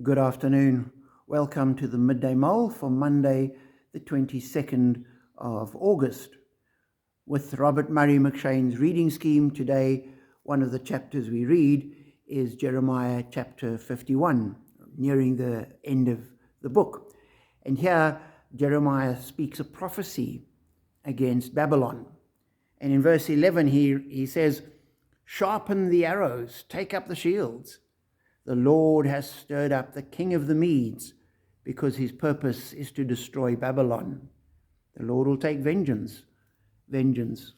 Good afternoon. Welcome to the Midday Mull for Monday, the 22nd of August. With Robert Murray McShane's reading scheme today, one of the chapters we read is Jeremiah chapter 51, nearing the end of the book. And here Jeremiah speaks a prophecy against Babylon. And in verse 11 he says, "Sharpen the arrows, take up the shields. The Lord has stirred up the king of the Medes, because his purpose is to destroy Babylon. The Lord will take vengeance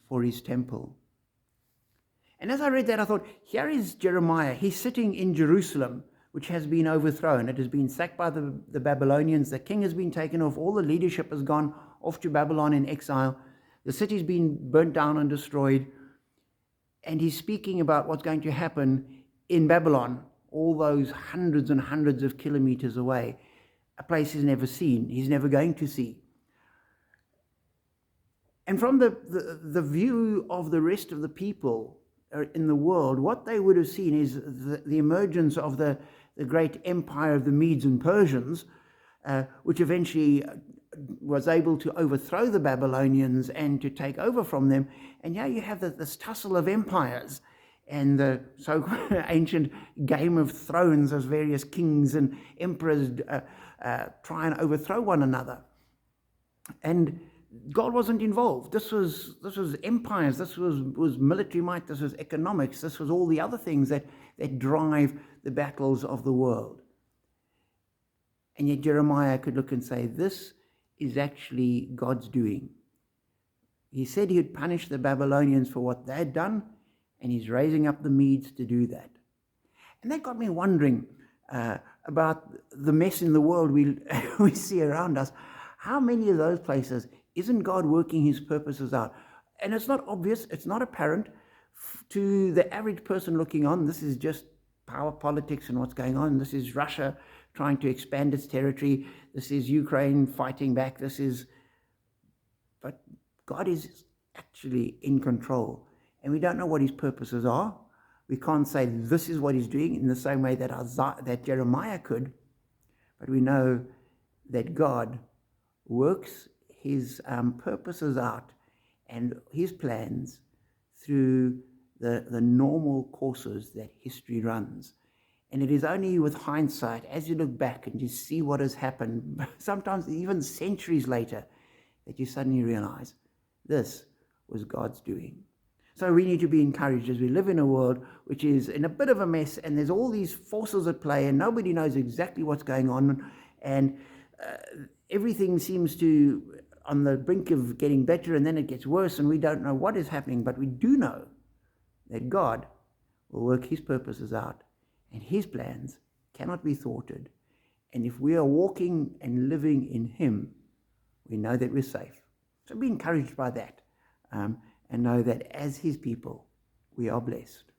for his temple." And as I read that, I thought, here is Jeremiah. He's sitting in Jerusalem, which has been overthrown. It has been sacked by the Babylonians. The king has been taken off. All the leadership has gone off to Babylon in exile. The city's been burnt down and destroyed. And he's speaking about what's going to happen in Babylon, all those hundreds and hundreds of kilometers away, a place he's never seen, he's never going to see. And from the view of the rest of the people in the world, what they would have seen is the emergence of the great empire of the Medes and Persians, which eventually was able to overthrow the Babylonians and to take over from them. And now you have this tussle of empires and the so-called ancient Game of Thrones as various kings and emperors try and overthrow one another. And God wasn't involved. This was empires, this was military might, this was economics, this was all the other things that drive the battles of the world. And yet Jeremiah could look and say, this is actually God's doing. He said he would punish the Babylonians for what they had done, and he's raising up the Medes to do that. And that got me wondering about the mess in the world we see around us. How many of those places isn't God working his purposes out? And it's not obvious, it's not apparent to the average person looking on. This is just power politics and what's going on. This is Russia trying to expand its territory. This is Ukraine fighting back. But God is actually in control. And we don't know what his purposes are. We can't say this is what he's doing in the same way that Jeremiah could. But we know that God works his purposes out and his plans through the normal courses that history runs. And it is only with hindsight, as you look back and you see what has happened, sometimes even centuries later, that you suddenly realize this was God's doing. So we need to be encouraged as we live in a world which is in a bit of a mess, and there's all these forces at play and nobody knows exactly what's going on, and everything seems to on the brink of getting better, and then it gets worse and we don't know what is happening. But we do know that God will work his purposes out, and his plans cannot be thwarted. And if we are walking and living in him, we know that we're safe. So be encouraged by that. And know that as his people, we are blessed.